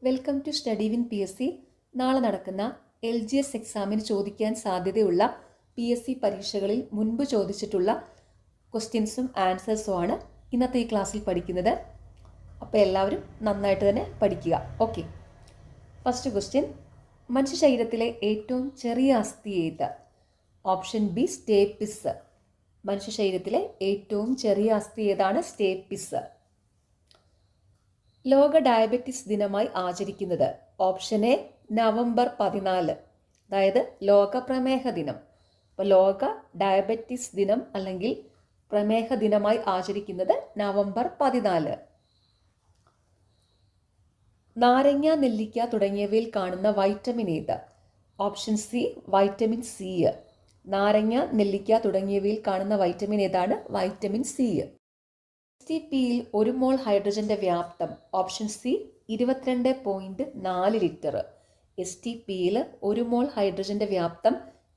Welcome to study win PSC. നാളെ നടക്കുന്ന LGS എക്സാമിന് ചോദിക്കാൻ സാധ്യതയുള്ള PSC പരീക്ഷകളിൽ മുൻപ് ചോദിച്ചിട്ടുള്ള ക്വസ്റ്റ്യൻസും ആൻസേഴ്സുമാണ് ഇന്നത്തെ ഈ ക്ലാസ്സിൽ പഠിക്കുന്നത്. അപ്പോൾ എല്ലാവരും നന്നായിട്ട് തന്നെ പഠിക്കുക. ഓക്കെ, ഫസ്റ്റ് ക്വസ്റ്റ്യൻ, മനുഷ്യ ശരീരത്തിലെ ഏറ്റവും ചെറിയ അസ്ഥി ഏത്? Option B stapes. മനുഷ്യ ശരീരത്തിലെ ഏറ്റവും ചെറിയ അസ്ഥി ഏതാണ്? സ്റ്റേപ്പിസ്. ലോക ഡയബറ്റിസ് ദിനമായി ആചരിക്കുന്നത്? ഓപ്ഷൻ എ നവംബർ 14, അതായത് ലോക പ്രമേഹ ദിനം. അപ്പോൾ ലോക ഡയബറ്റിസ് ദിനം അല്ലെങ്കിൽ പ്രമേഹ ദിനമായി ആചരിക്കുന്നത് നവംബർ 14. നാരങ്ങ, നെല്ലിക്ക തുടങ്ങിയവയിൽ കാണുന്ന വൈറ്റമിൻ ഏത്? Option C vitamin C. നാരങ്ങ, നെല്ലിക്ക തുടങ്ങിയവയിൽ കാണുന്ന വൈറ്റമിൻ ഏതാണ്? Vitamin C. STPയിൽ 1 മോൾ ഹൈഡ്രജന്റെ വ്യാപ്തം? Option C 22.4 litre. STPയിൽ 1 മോൾ ഹൈഡ്രജന്റെ വ്യാപ്തം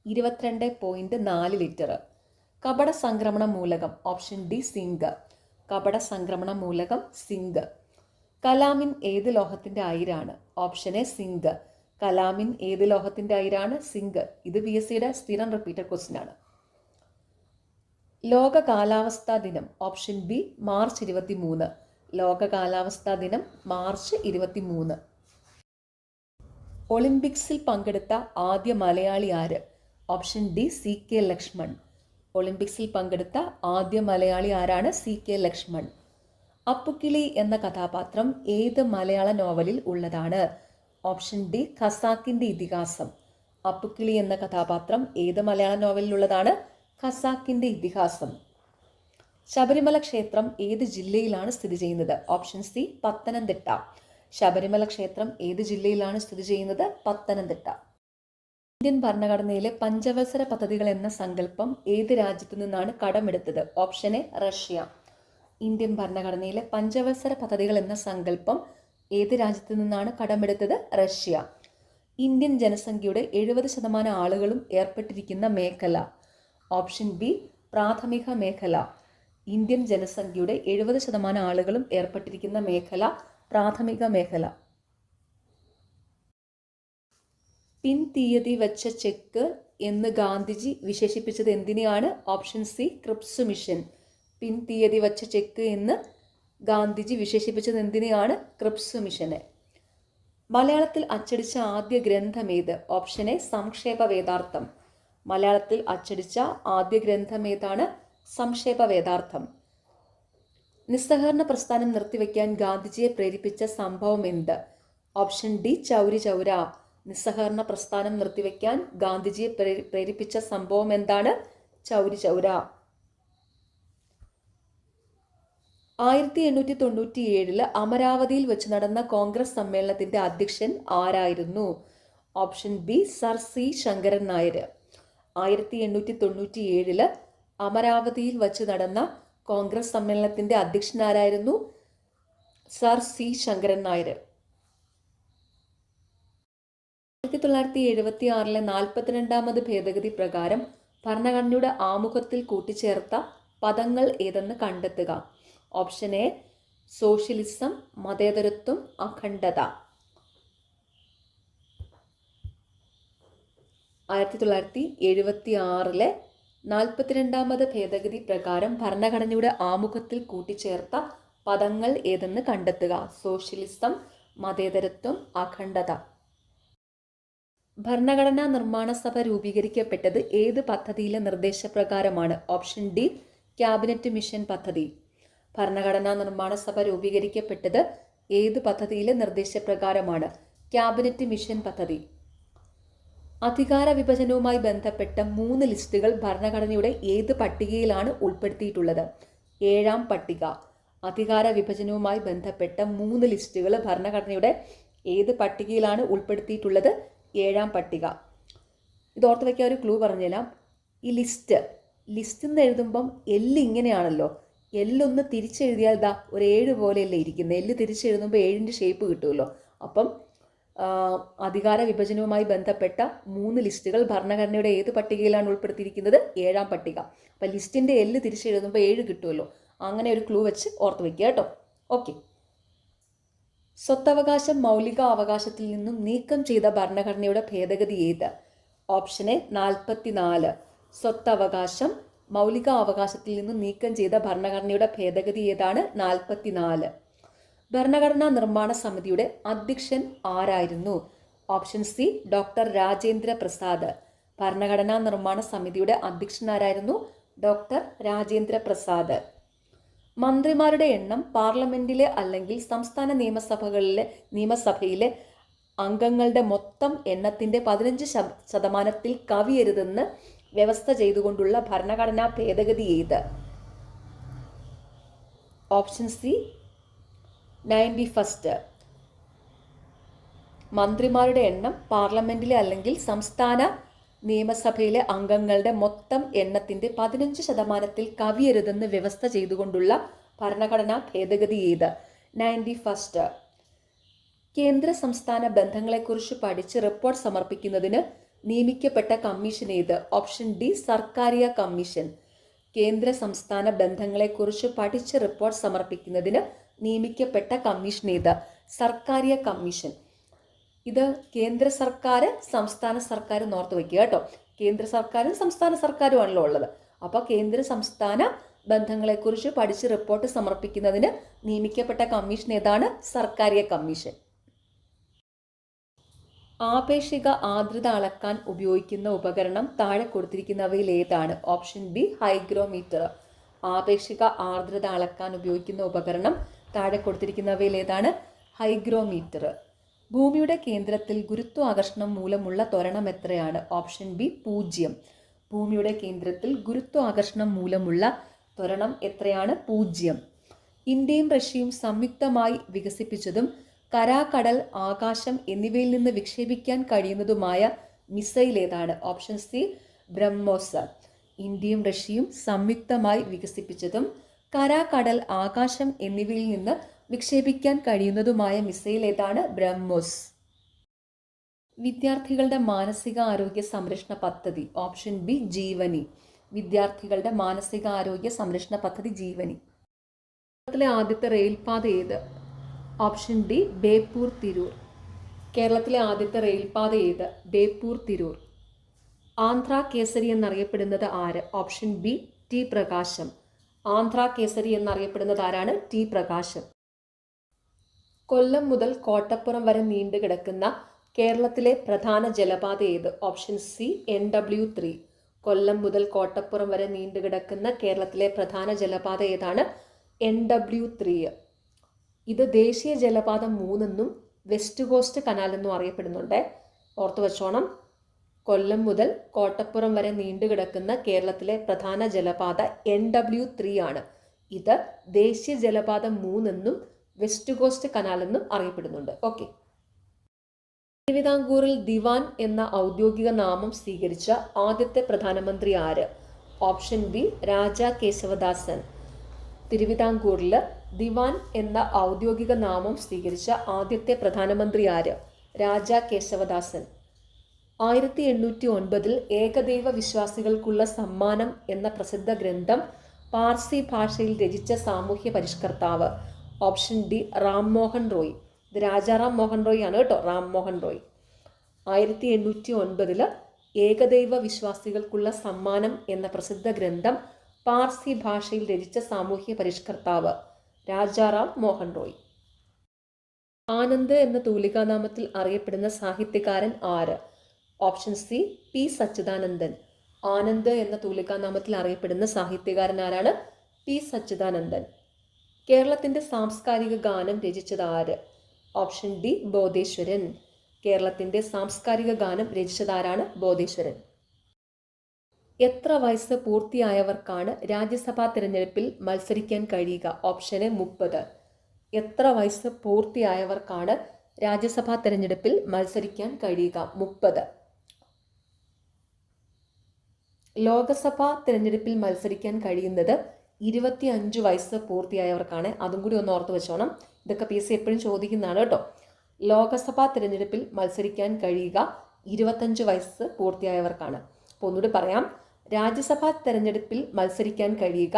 22.4 ലിറ്റർ. കപട സംക്രമണ മൂലകം? Option D zinc. കപട സംക്രമണ മൂലകം സിങ്ക്. കലാമിൻ ഏത് ലോഹത്തിന്റെ അയിരാണ്? Option A zinc. കലാമിൻ ഏത് ലോഹത്തിന്റെ അയിരാണ്? സിങ്ക്. ഇത് PSCയുടെ സ്ഥിരം റിപ്പീറ്റഡ് ക്വസ്റ്റ്യൻ ആണ്. ലോക കാലാവസ്ഥാ ദിനം? Option B March 23. ലോക കാലാവസ്ഥാ ദിനം മാർച്ച് 23. ഒളിമ്പിക്സിൽ പങ്കെടുത്ത ആദ്യ മലയാളി ആര്? Option D CK Lakshman. ഒളിമ്പിക്സിൽ പങ്കെടുത്ത ആദ്യ മലയാളി ആരാണ്? CK ലക്ഷ്മൺ. അപ്പുക്കിളി എന്ന കഥാപാത്രം ഏത് മലയാള നോവലിൽ ഉള്ളതാണ്? ഓപ്ഷൻ ഡി ഖസാക്കിന്റെ ഇതിഹാസം. അപ്പുക്കിളി എന്ന കഥാപാത്രം ഏത് മലയാള നോവലിൽ ഉള്ളതാണ്? ഖസാക്കിന്റെ ഇതിഹാസം. ശബരിമല ക്ഷേത്രം ഏത് ജില്ലയിലാണ് സ്ഥിതി ചെയ്യുന്നത്? Option C Pathanamthitta. ശബരിമല ക്ഷേത്രം ഏത് ജില്ലയിലാണ് സ്ഥിതി ചെയ്യുന്നത്? പത്തനംതിട്ട. ഇന്ത്യൻ ഭരണഘടനയിലെ പഞ്ചവത്സര പദ്ധതികൾ എന്ന സങ്കല്പം ഏത് രാജ്യത്തു നിന്നാണ് കടമെടുത്തത്? Option A Russia. ഇന്ത്യൻ ഭരണഘടനയിലെ പഞ്ചവത്സര പദ്ധതികൾ എന്ന സങ്കല്പം ഏത് രാജ്യത്തു നിന്നാണ് കടമെടുത്തത്? റഷ്യ. ഇന്ത്യൻ ജനസംഖ്യയുടെ 70% ആളുകളും ഏർപ്പെട്ടിരിക്കുന്ന മേഖല? ഓപ്ഷൻ ബി പ്രാഥമിക മേഖല. ഇന്ത്യൻ ജനസംഖ്യയുടെ 70% ആളുകളും ഏർപ്പെട്ടിരിക്കുന്ന മേഖല പ്രാഥമിക മേഖല. പിൻ തീയതി വെച്ച ചെക്ക് എന്ന് ഗാന്ധിജി വിശേഷിപ്പിച്ചത് എന്തിനെയാണ്? Option C Cripps Mission. പിൻ തീയതി വെച്ച ചെക്ക് എന്ന് ഗാന്ധിജി വിശേഷിപ്പിച്ചത് എന്തിനെയാണ്? ക്രിപ്സ് മിഷനെ. മലയാളത്തിൽ അച്ചടിച്ച ആദ്യ ഗ്രന്ഥം ഏത്? Option A സംക്ഷേപ വേദാർത്ഥം. മലയാളത്തിൽ അച്ചടിച്ച ആദ്യ ഗ്രന്ഥം ഏതാണ്? സംക്ഷേപ വേദാർത്ഥം. നിസ്സഹകരണ പ്രസ്ഥാനം നിർത്തിവെക്കാൻ ഗാന്ധിജിയെ പ്രേരിപ്പിച്ച സംഭവം എന്ത്? Option D Chauri Chaura. നിസ്സഹകരണ പ്രസ്ഥാനം നിർത്തിവെക്കാൻ ഗാന്ധിജിയെ പ്രേരിപ്പിച്ച സംഭവം എന്താണ്? ചൗരി ചൗര. 1897 അമരാവതിയിൽ വെച്ച് നടന്ന കോൺഗ്രസ് സമ്മേളനത്തിന്റെ അധ്യക്ഷൻ ആരായിരുന്നു? Option B sir C Sankaran Nair. 1897 അമരാവതിയിൽ വച്ച് നടന്ന കോൺഗ്രസ് സമ്മേളനത്തിന്റെ അധ്യക്ഷനാരായിരുന്നു? Sir C Sankaran Nair. 1976 42ാമത് ഭേദഗതി പ്രകാരം ഭരണഘടനയുടെ ആമുഖത്തിൽ കൂട്ടിച്ചേർത്ത പദങ്ങൾ ഏതെന്ന് കണ്ടെത്തുക. ഓപ്ഷൻ എ സോഷ്യലിസം, മതേതരത്വം, അഖണ്ഡത. 1976 42ാമത് ഭേദഗതി പ്രകാരം ഭരണഘടനയുടെ ആമുഖത്തിൽ കൂട്ടിച്ചേർത്ത പദങ്ങൾ ഏതെന്ന് കണ്ടെത്തുക. സോഷ്യലിസം, മതേതരത്വം, അഖണ്ഡത. ഭരണഘടനാ നിർമ്മാണ സഭ രൂപീകരിക്കപ്പെട്ടത് ഏത് പദ്ധതിയിലെ നിർദ്ദേശപ്രകാരമാണ്? ഓപ്ഷൻ ഡി ക്യാബിനറ്റ് മിഷൻ പദ്ധതി. ഭരണഘടനാ നിർമ്മാണ സഭ രൂപീകരിക്കപ്പെട്ടത് ഏത് പദ്ധതിയിലെ നിർദ്ദേശപ്രകാരമാണ്? ക്യാബിനറ്റ് മിഷൻ പദ്ധതി. അധികാര വിഭജനവുമായി ബന്ധപ്പെട്ട 3 ലിസ്റ്റുകൾ ഭരണഘടനയുടെ ഏത് പട്ടികയിലാണ് ഉൾപ്പെടുത്തിയിട്ടുള്ളത്? 7ാം പട്ടിക. അധികാര വിഭജനവുമായി ബന്ധപ്പെട്ട 3 ലിസ്റ്റുകൾ ഭരണഘടനയുടെ ഏത് പട്ടികയിലാണ് ഉൾപ്പെടുത്തിയിട്ടുള്ളത്? 7ാം പട്ടിക. ഇതോർത്ത് വയ്ക്കാൻ ഒരു ക്ലൂ പറഞ്ഞുതരാം. ഈ ലിസ്റ്റ് എന്ന് എഴുതുമ്പം ഇങ്ങനെയാണല്ലോ. ഒന്ന് തിരിച്ചെഴുതിയാൽ ഇതാ ഒരു 7 പോലെയല്ലേ ഇരിക്കുന്നത്. തിരിച്ചെഴുതുമ്പോൾ 7ന്റെ ഷേപ്പ് കിട്ടുമല്ലോ. അപ്പം അധികാര വിഭജനവുമായി ബന്ധപ്പെട്ട 3 ലിസ്റ്റുകൾ ഭരണഘടനയുടെ ഏത് പട്ടികയിലാണ് ഉൾപ്പെടുത്തിയിരിക്കുന്നത്? 7ാം പട്ടിക. അപ്പം ലിസ്റ്റിന്റെ തിരിച്ചെഴുതുമ്പോൾ 7 കിട്ടുമല്ലോ. അങ്ങനെ ഒരു ക്ലൂ വെച്ച് ഓർത്ത് വയ്ക്കുക കേട്ടോ. ഓക്കെ, സ്വത്തവകാശം മൗലിക അവകാശത്തിൽ നിന്നും നീക്കം ചെയ്ത ഭരണഘടനയുടെ ഭേദഗതി ഏത്? Option A 44. സ്വത്തവകാശം മൗലിക അവകാശത്തിൽ നിന്നും നീക്കം ചെയ്ത ഭരണഘടനയുടെ ഭേദഗതി ഏതാണ്? 44. ഭരണഘടനാ നിർമ്മാണ സമിതിയുടെ അധ്യക്ഷൻ ആരായിരുന്നു? Option C doctor Rajendra Prasad. ഭരണഘടനാ നിർമ്മാണ സമിതിയുടെ അധ്യക്ഷൻ ആരായിരുന്നു? ഡോക്ടർ രാജേന്ദ്ര പ്രസാദ്. മന്ത്രിമാരുടെ എണ്ണം പാർലമെന്റിലെ അല്ലെങ്കിൽ സംസ്ഥാന നിയമസഭയിലെ അംഗങ്ങളുടെ മൊത്തം എണ്ണത്തിന്റെ 15% കവിയരുതെന്ന് വ്യവസ്ഥ ചെയ്തുകൊണ്ടുള്ള ഭരണഘടനാ ഭേദഗതി ഏത്? Option C 91. മന്ത്രിമാരുടെ എണ്ണം പാർലമെന്റിലെ അല്ലെങ്കിൽ സംസ്ഥാന നിയമസഭയിലെ അംഗങ്ങളുടെ മൊത്തം എണ്ണത്തിന്റെ 15% കവിയരുതെന്ന് വ്യവസ്ഥ ചെയ്തുകൊണ്ടുള്ള ഭരണഘടനാ ഭേദഗതി ഏത്? 91. കേന്ദ്ര സംസ്ഥാന ബന്ധങ്ങളെക്കുറിച്ച് പഠിച്ച് റിപ്പോർട്ട് സമർപ്പിക്കുന്നതിന് നിയമിക്കപ്പെട്ട കമ്മീഷൻ ഏത്? Option D Sarkaria commission. കേന്ദ്ര സംസ്ഥാന ബന്ധങ്ങളെക്കുറിച്ച് പഠിച്ച് റിപ്പോർട്ട് സമർപ്പിക്കുന്നതിന് നിയമിക്കപ്പെട്ട കമ്മീഷൻ ഏത്? സർക്കാരിയ കമ്മീഷൻ. ഇത് കേന്ദ്ര സർക്കാർ സംസ്ഥാന സർക്കാർ ഓർത്ത് വയ്ക്കുക കേട്ടോ. കേന്ദ്ര സർക്കാരും സംസ്ഥാന സർക്കാരുമാണല്ലോ ഉള്ളത്. അപ്പോൾ കേന്ദ്ര സംസ്ഥാന ബന്ധങ്ങളെക്കുറിച്ച് പഠിച്ച് റിപ്പോർട്ട് സമർപ്പിക്കുന്നതിന് നിയമിക്കപ്പെട്ട കമ്മീഷൻ ഏതാണ്? സർക്കാരിയ കമ്മീഷൻ. ആപേക്ഷിക ആർദ്രത അളക്കാൻ ഉപയോഗിക്കുന്ന ഉപകരണം താഴെ കൊടുത്തിരിക്കുന്നവയിൽ ഏതാണ്? Option B hygrometer. ആപേക്ഷിക ആർദ്രത അളക്കാൻ ഉപയോഗിക്കുന്ന ഉപകരണം താഴെ കൊടുത്തിരിക്കുന്നവയിൽ ഏതാണ്? ഹൈഗ്രോമീറ്റർ. ഭൂമിയുടെ കേന്ദ്രത്തിൽ ഗുരുത്വാകർഷണം മൂലമുള്ള ത്വരണം എത്രയാണ്? Option B 0. ഭൂമിയുടെ കേന്ദ്രത്തിൽ ഗുരുത്വാകർഷണം മൂലമുള്ള ത്വരണം എത്രയാണ്? 0. ഇന്ത്യയും റഷ്യയും സംയുക്തമായി വികസിപ്പിച്ചതും കരാകടൽ ആകാശം എന്നിവയിൽ നിന്ന് വിക്ഷേപിക്കാൻ കഴിയുന്നതുമായ മിസൈൽ ഏതാണ്? Option C BrahMos. ഇന്ത്യയും റഷ്യയും സംയുക്തമായി വികസിപ്പിച്ചതും കരാകടൽ ആകാശം എന്നിവയിൽ നിന്ന് വിക്ഷേപിക്കാൻ കഴിയുന്നതുമായ മിസൈൽ ഏതാണ്? ബ്രഹ്മോസ്. വിദ്യാർത്ഥികളുടെ മാനസിക ആരോഗ്യ സംരക്ഷണ പദ്ധതി. Option B Jeevani. വിദ്യാർത്ഥികളുടെ മാനസിക ആരോഗ്യ സംരക്ഷണ പദ്ധതി ജീവനി. കേരളത്തിലെ ആദ്യത്തെ റെയിൽപാത ഏത്? Option D Beypore Tirur. കേരളത്തിലെ ആദ്യത്തെ റെയിൽപാത ഏത്? ബേപ്പൂർ തിരൂർ. ആന്ധ്ര കേസരി എന്നറിയപ്പെടുന്നത് ആര്? ഓപ്ഷൻ ബി ടി പ്രകാശം. ആന്ധ്ര കേസരി എന്നറിയപ്പെടുന്നത് ആരാണ്? ടി പ്രകാശം. കൊല്ലം മുതൽ കോട്ടപ്പുറം വരെ നീണ്ടുകിടക്കുന്ന കേരളത്തിലെ പ്രധാന ജലപാത ഏത്? Option C NW3. കൊല്ലം മുതൽ കോട്ടപ്പുറം വരെ നീണ്ടുകിടക്കുന്ന കേരളത്തിലെ പ്രധാന ജലപാത ഏതാണ്? NW3. ഇത് ദേശീയ ജലപാത 3 എന്നും വെസ്റ്റ് കോസ്റ്റ് കനാൽ എന്നും അറിയപ്പെടുന്നുണ്ട്. ഓർത്തു വച്ചോണം. കൊല്ലം മുതൽ കോട്ടപ്പുറം വരെ നീണ്ടുകിടക്കുന്ന കേരളത്തിലെ പ്രധാന ജലപാത NW3 ആണ്. ഇത് ദേശീയ ജലപാത 3 എന്നും വെസ്റ്റ് കോസ്റ്റ് കനാൽ എന്നും അറിയപ്പെടുന്നുണ്ട്. ഓക്കെ. തിരുവിതാംകൂറിൽ ദിവാൻ എന്ന ഔദ്യോഗിക നാമം സ്വീകരിച്ച ആദ്യത്തെ പ്രധാനമന്ത്രി ആര്? Option B Raja Keshavadasan. തിരുവിതാംകൂറിൽ ദിവാൻ എന്ന ഔദ്യോഗിക നാമം സ്വീകരിച്ച ആദ്യത്തെ പ്രധാനമന്ത്രി ആര്? രാജാ കേശവദാസൻ. 1809 ഏകദൈവ വിശ്വാസികൾക്കുള്ള സമ്മാനം എന്ന പ്രസിദ്ധ ഗ്രന്ഥം പാർസി ഭാഷയിൽ രചിച്ച സാമൂഹ്യ പരിഷ്കർത്താവ്? Option D Rammohan Roy. ഇത് രാജാറാം മോഹൻ റോയ് ആണ് കേട്ടോ. റാംമോഹൻ റോയ്. 1809 ഏകദൈവ വിശ്വാസികൾക്കുള്ള സമ്മാനം എന്ന പ്രസിദ്ധ ഗ്രന്ഥം പാർസി ഭാഷയിൽ രചിച്ച സാമൂഹ്യ പരിഷ്കർത്താവ് രാജാറാം മോഹൻ റോയ്. ആനന്ദ് എന്ന തൂലികാനാമത്തിൽ അറിയപ്പെടുന്ന സാഹിത്യകാരൻ ആര്? Option C P Sachidanandan. Anand എന്ന തൂലികാനാമത്തിൽ അറിയപ്പെടുന്ന സാഹിത്യകാരൻ ആരാണ്? പി സച്ചിദാനന്ദൻ. കേരളത്തിന്റെ സാംസ്കാരിക ഗാനം രചിച്ചത് ആര്? Option D Bodheswaran. കേരളത്തിന്റെ സാംസ്കാരിക ഗാനം രചിച്ചതാരാണ്? ബോധേശ്വരൻ. എത്ര വയസ്സ് പൂർത്തിയായവർക്കാണ് രാജ്യസഭാ തിരഞ്ഞെടുപ്പിൽ മത്സരിക്കാൻ കഴിയുക? Option A 30. എത്ര വയസ്സ് പൂർത്തിയായവർക്കാണ് രാജ്യസഭാ തിരഞ്ഞെടുപ്പിൽ മത്സരിക്കാൻ കഴിയുക? 30. ലോകസഭാ തിരഞ്ഞെടുപ്പിൽ മത്സരിക്കാൻ കഴിയുന്നത് 25 വയസ്സ് പൂർത്തിയായവർക്കാണ്. അതും കൂടി ഒന്ന് ഓർത്ത് വെച്ചോണം. ഇതൊക്കെ PC എപ്പോഴും ചോദിക്കുന്നതാണ് കേട്ടോ. ലോകസഭാ തിരഞ്ഞെടുപ്പിൽ മത്സരിക്കാൻ കഴിയുക 25 വയസ്സ് പൂർത്തിയായവർക്കാണ്. അപ്പോൾ ഒന്നുകൂടി പറയാം. രാജ്യസഭാ തിരഞ്ഞെടുപ്പിൽ മത്സരിക്കാൻ കഴിയുക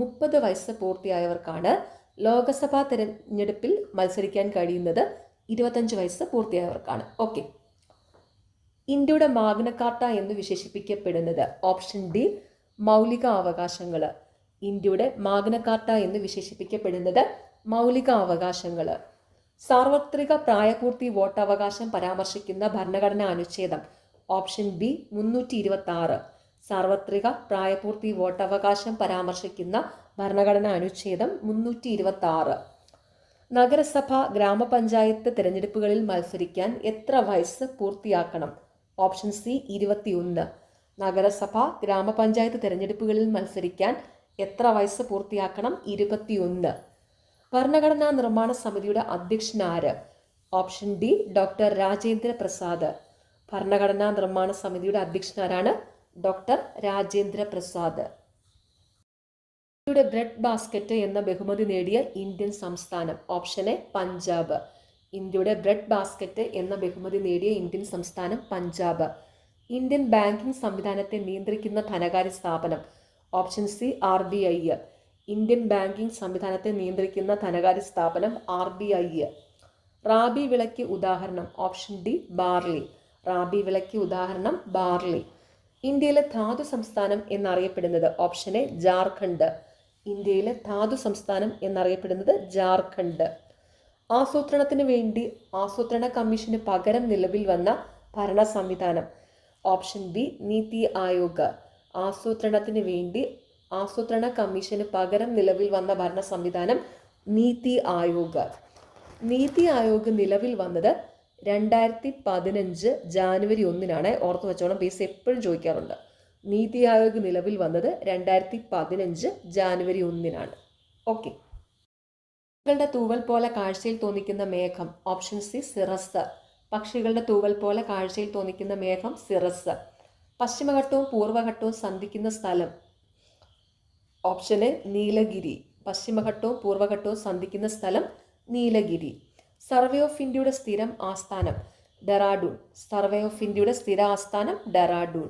30 വയസ്സ് പൂർത്തിയായവർക്കാണ്. ലോകസഭാ തെരഞ്ഞെടുപ്പിൽ മത്സരിക്കാൻ കഴിയുന്നത് 25 വയസ്സ് പൂർത്തിയായവർക്കാണ്. ഓക്കെ. ഇന്ത്യയുടെ മാഗ്ന കാർട്ട എന്ന് വിശേഷിപ്പിക്കപ്പെടുന്നത് ഓപ്ഷൻ ഡി മൗലിക അവകാശങ്ങൾ. ഇന്ത്യയുടെ മാഗ്ന കാർട്ട എന്ന് വിശേഷിപ്പിക്കപ്പെടുന്നത് മൗലിക അവകാശങ്ങൾ. സാർവത്രിക പ്രായപൂർത്തി വോട്ടവകാശം പരാമർശിക്കുന്ന ഭരണഘടനാ അനുച്ഛേദം ഓപ്ഷൻ ബി 326. സാർവത്രിക പ്രായപൂർത്തി വോട്ടവകാശം പരാമർശിക്കുന്ന ഭരണഘടനാ അനുച്ഛേദം 326. നഗരസഭ ഗ്രാമപഞ്ചായത്ത് തിരഞ്ഞെടുപ്പുകളിൽ മത്സരിക്കാൻ എത്ര വയസ്സ് പൂർത്തിയാക്കണം? Option C 21. നഗരസഭ ഗ്രാമപഞ്ചായത്ത് തിരഞ്ഞെടുപ്പുകളിൽ മത്സരിക്കാൻ എത്ര വയസ്സ് പൂർത്തിയാക്കണം? 21. ഭരണഘടനാ നിർമ്മാണ സമിതിയുടെ അധ്യക്ഷനാര്? Option D doctor Rajendra Prasad. ഭരണഘടനാ നിർമ്മാണ സമിതിയുടെ അധ്യക്ഷനാരാണ്? ഡോക്ടർ രാജേന്ദ്ര പ്രസാദ്. ഇന്ത്യയുടെ ബ്രെഡ് ബാസ്ക്കറ്റ് എന്ന ബഹുമതി നേടിയ ഇന്ത്യൻ സംസ്ഥാനം ഓപ്ഷൻ എ പഞ്ചാബ്. ഇന്ത്യയുടെ ബ്രെഡ് ബാസ്ക്കറ്റ് എന്ന ബഹുമതി നേടിയ ഇന്ത്യൻ സംസ്ഥാനം പഞ്ചാബ്. ഇന്ത്യൻ ബാങ്കിംഗ് സംവിധാനത്തെ നിയന്ത്രിക്കുന്ന ധനകാര്യ സ്ഥാപനം option C RBI. Indian banking സംവിധാനത്തെ നിയന്ത്രിക്കുന്ന ധനകാര്യ സ്ഥാപനം RBI. റാബി വിളയ്ക്ക് ഉദാഹരണം ഓപ്ഷൻ ഡി ബാർലി. റാബി വിളയ്ക്ക് ഉദാഹരണം ബാർലി. ഇന്ത്യയിലെ ധാതു സംസ്ഥാനം എന്നറിയപ്പെടുന്നത് ഓപ്ഷൻ എ ജാർഖണ്ഡ്. ഇന്ത്യയിലെ ധാതു സംസ്ഥാനം എന്നറിയപ്പെടുന്നത് ജാർഖണ്ഡ്. ആസൂത്രണത്തിന് വേണ്ടി ആസൂത്രണ കമ്മീഷന് പകരം നിലവിൽ വന്ന ഭരണ സംവിധാനം ഓപ്ഷൻ ബി നീതി ആയോഗ്. ആസൂത്രണത്തിന് വേണ്ടി ആസൂത്രണ കമ്മീഷന് പകരം നിലവിൽ വന്ന ഭരണ സംവിധാനം നീതി ആയോഗ്. നീതി ആയോഗ് നിലവിൽ വന്നത് 2015 ജാനുവരി 1 ഓർത്തു വെച്ചോണം, ബേസ് എപ്പോഴും ചോദിക്കാറുണ്ട്. നീതി ആയോഗ് നിലവിൽ വന്നത് 2015 ജാനുവരി 1. ഓക്കെ. പക്ഷികളുടെ തൂവൽ പോലെ കാഴ്ചയിൽ തോന്നിക്കുന്ന മേഘം ഓപ്ഷൻ സി സിറസ്. പക്ഷികളുടെ തൂവൽ പോലെ കാഴ്ചയിൽ തോന്നിക്കുന്ന മേഘം സിറസ്. പശ്ചിമഘട്ടവും പൂർവ്വഘട്ടവും സന്ധിക്കുന്ന സ്ഥലം ഓപ്ഷൻ എ നീലഗിരി. പശ്ചിമഘട്ടവും പൂർവ്വഘട്ടവും സന്ധിക്കുന്ന സ്ഥലം നീലഗിരി. സർവേ ഓഫ് ഇന്ത്യയുടെ സ്ഥിരം ആസ്ഥാനം ഡെറാഡൂൺ. സർവേ ഓഫ് ഇന്ത്യയുടെ സ്ഥിര ആസ്ഥാനം ഡെറാഡൂൺ.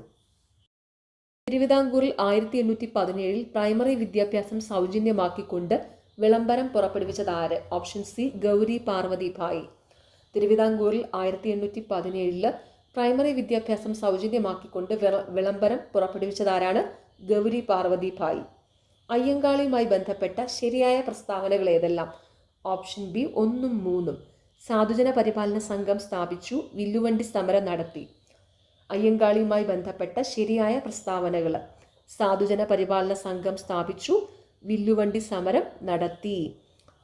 തിരുവിതാംകൂറിൽ 1817 പ്രൈമറി വിദ്യാഭ്യാസം സൗജന്യമാക്കിക്കൊണ്ട് വിളംബരം പുറപ്പെടുവിച്ചത് ആര്? Option C Gowri Parvathi Bayi. തിരുവിതാംകൂറിൽ 1817 പ്രൈമറി വിദ്യാഭ്യാസം സൗജന്യമാക്കിക്കൊണ്ട് വിളംബരം പുറപ്പെടുവിച്ചതാരാണ്? ഗൗരി പാർവതി ഭായ്. അയ്യങ്കാളിയുമായി ബന്ധപ്പെട്ട ശരിയായ പ്രസ്താവനകൾ ഏതെല്ലാം? Option B 1, 3. സാധുജന പരിപാലന സംഘം സ്ഥാപിച്ചു, വില്ലുവണ്ടി സമരം നടത്തി. അയ്യങ്കാളിയുമായി ബന്ധപ്പെട്ട ശരിയായ പ്രസ്താവനകൾ: സാധുജന പരിപാലന സംഘം സ്ഥാപിച്ചു, വില്ലുവണ്ടി സമരം നടത്തി.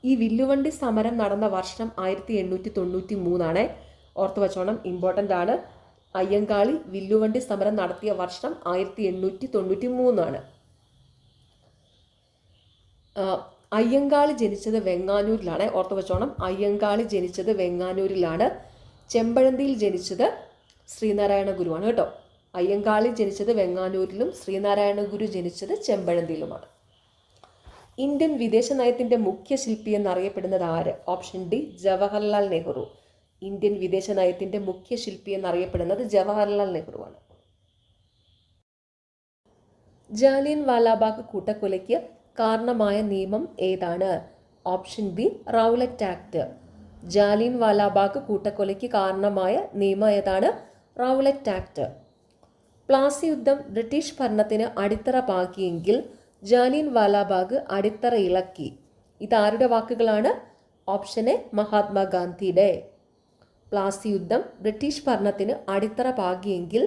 ഈ വില്ലുവണ്ടി സമരം നടന്ന വർഷം 1893. ഓർത്തു വച്ചോണം, ഇമ്പോർട്ടൻ്റ് ആണ്. അയ്യങ്കാളി വില്ലുവണ്ടി സമരം നടത്തിയ വർഷം 1893. അയ്യങ്കാളി ജനിച്ചത് വെങ്ങാനൂരിലാണ്. ഓർത്തു വെച്ചോണം, അയ്യങ്കാളി ജനിച്ചത് വെങ്ങാനൂരിലാണ്. ചെമ്പഴന്തിയിൽ ജനിച്ചത് ശ്രീനാരായണ ഗുരുവാണ് കേട്ടോ. അയ്യങ്കാളി ജനിച്ചത് വെങ്ങാനൂരിലും ശ്രീനാരായണ ഗുരു ജനിച്ചത് ചെമ്പഴന്തിയിലുമാണ്. ഇന്ത്യൻ വിദേശ നയത്തിൻ്റെ മുഖ്യ ശില്പി എന്നറിയപ്പെടുന്നത് ആര്? Option D Jawaharlal Nehru. Indian വിദേശ നയത്തിൻ്റെ മുഖ്യ ശില്പി എന്നറിയപ്പെടുന്നത് ജവഹർലാൽ നെഹ്റുവാണ്. ജാലിയൻ വാലാബാഗ് കൂട്ടക്കൊലയ്ക്ക് കാരണമായ നിയമം ഏതാണ്? Option B Rowlatt Act. Jallian Walabagh കൂട്ടക്കൊലയ്ക്ക് കാരണമായ നിയമം ഏതാണ്? Rowlatt act. പ്ലാസി യുദ്ധം ബ്രിട്ടീഷ് ഭരണത്തിന് അടിത്തറ പാകിയെങ്കിൽ ജാലിയൻ വാലാബാഗ് അടിത്തറ ഇളക്കി. ഇതാരുടെ വാക്കുകളാണ്? ഓപ്ഷൻ എ മഹാത്മാഗാന്ധിയുടെ. പ്ലാസി യുദ്ധം ബ്രിട്ടീഷ് ഭരണത്തിന് അടിത്തറ പാകിയെങ്കിൽ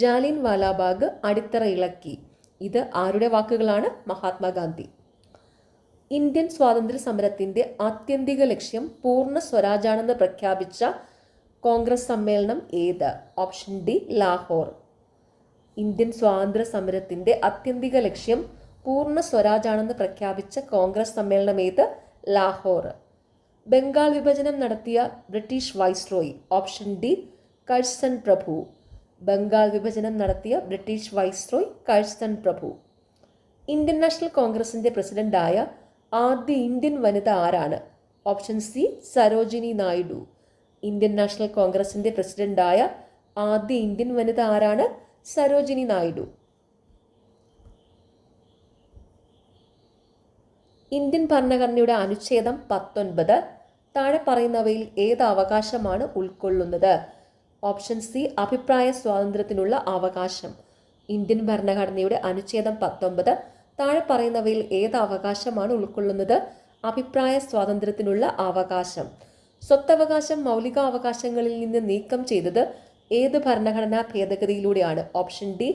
ജാലിയൻ വാലാബാഗ് അടിത്തറ ഇളക്കി. ഇത് ആരുടെ വാക്കുകളാണ്? മഹാത്മാഗാന്ധി. ഇന്ത്യൻ സ്വാതന്ത്ര്യ സമരത്തിൻ്റെ ആത്യന്തിക ലക്ഷ്യം പൂർണ്ണ സ്വരാജാണെന്ന് പ്രഖ്യാപിച്ച കോൺഗ്രസ് സമ്മേളനം ഏത്? Option D Lahore. ഇന്ത്യൻ സ്വാതന്ത്ര്യ സമരത്തിൻ്റെ ആത്യന്തിക ലക്ഷ്യം പൂർണ്ണ സ്വരാജാണെന്ന് പ്രഖ്യാപിച്ച കോൺഗ്രസ് സമ്മേളനം ഏത്? ലാഹോർ. ബംഗാൾ വിഭജനം നടത്തിയ British viceroy option D Curzon പ്രഭു. ബംഗാൾ വിഭജനം നടത്തിയ ബ്രിട്ടീഷ് വൈസ്രോയ് കഴ്സൺ പ്രഭു. ഇന്ത്യൻ നാഷണൽ കോൺഗ്രസിൻ്റെ പ്രസിഡന്റായ ആദ്യ ഇന്ത്യൻ വനിത ആരാണ്? Option C Sarojini Naidu. Indian National കോൺഗ്രസിൻ്റെ പ്രസിഡന്റായ ആദ്യ ഇന്ത്യൻ വനിത ആരാണ്? സരോജിനി നായിഡു. ഇന്ത്യൻ ഭരണഘടനയുടെ അനുച്ഛേദം 19 താഴെ പറയുന്നവയിൽ ഏത് അവകാശമാണ് ഉൾക്കൊള്ളുന്നത്? ഓപ്ഷൻ സി അഭിപ്രായ സ്വാതന്ത്ര്യത്തിനുള്ള അവകാശം. ഇന്ത്യൻ ഭരണഘടനയുടെ അനുച്ഛേദം 19 താഴെ പറയുന്നവയിൽ ഏത് അവകാശമാണ് ഉൾക്കൊള്ളുന്നത്? അഭിപ്രായ സ്വാതന്ത്ര്യത്തിനുള്ള അവകാശം. സ്വത്തവകാശം മൗലികാവകാശങ്ങളിൽ നിന്ന് നീക്കം ചെയ്തത് ഏത് ഭരണഘടനാ ഭേദഗതിയിലൂടെയാണ്? ഓപ്ഷൻ ഡി